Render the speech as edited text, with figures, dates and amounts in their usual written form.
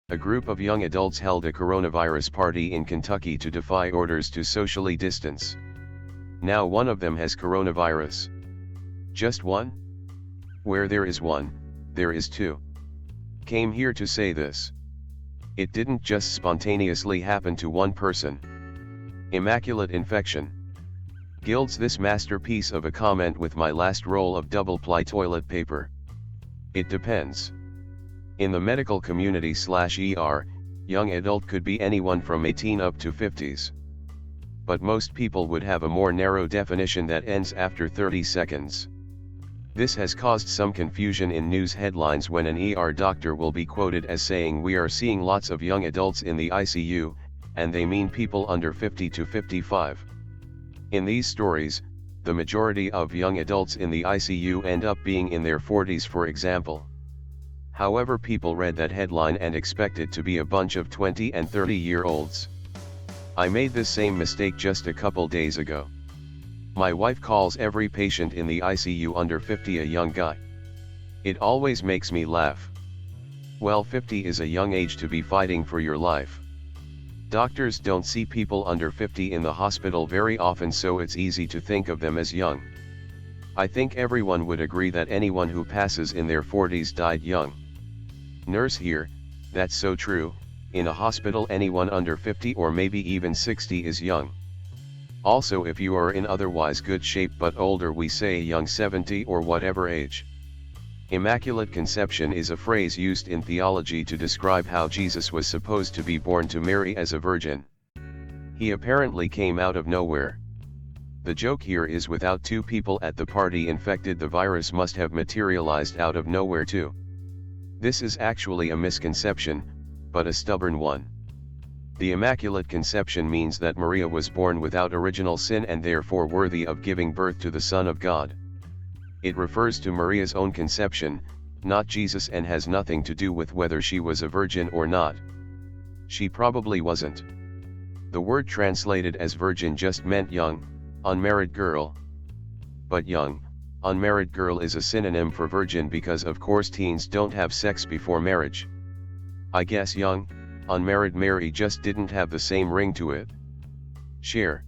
A group of young adults held a coronavirus party in Kentucky to defy orders to socially distance. Now one of them has coronavirus. Just one? Where there is one, there is two. Came here to say this. It didn't just spontaneously happen to one person. Immaculate infection. Gilds this masterpiece of a comment with my last roll of double-ply toilet paper. It depends. In the medical community/ER, young adult could be anyone from 18 up to 50s. But most people would have a more narrow definition that ends after 30 seconds. This has caused some confusion in news headlines when an ER doctor will be quoted as saying we are seeing lots of young adults in the ICU, and they mean people under 50 to 55. In these stories, the majority of young adults in the ICU end up being in their 40s, for example. However, people read that headline and expected to be a bunch of 20 and 30-year-olds. I made this same mistake just a couple days ago. My wife calls every patient in the ICU under 50 a young guy. It always makes me laugh. Well, 50 is a young age to be fighting for your life. Doctors don't see people under 50 in the hospital very often, so it's easy to think of them as young. I think everyone would agree that anyone who passes in their 40s died young. Nurse here, that's so true. In a hospital, anyone under 50 or maybe even 60 is young. Also, if you are in otherwise good shape but older, we say young 70 or whatever age. Immaculate conception is a phrase used in theology to describe how Jesus was supposed to be born to Mary as a virgin. He apparently came out of nowhere. The joke here is without two people at the party infected, the virus must have materialized out of nowhere too. This is actually a misconception, but a stubborn one. The Immaculate Conception means that Maria was born without original sin and therefore worthy of giving birth to the Son of God. It refers to Maria's own conception, not Jesus, and has nothing to do with whether she was a virgin or not. She probably wasn't. The word translated as virgin just meant young, unmarried girl. But young, unmarried girl is a synonym for virgin because of course teens don't have sex before marriage. I guess young, unmarried Mary just didn't have the same ring to it. Share.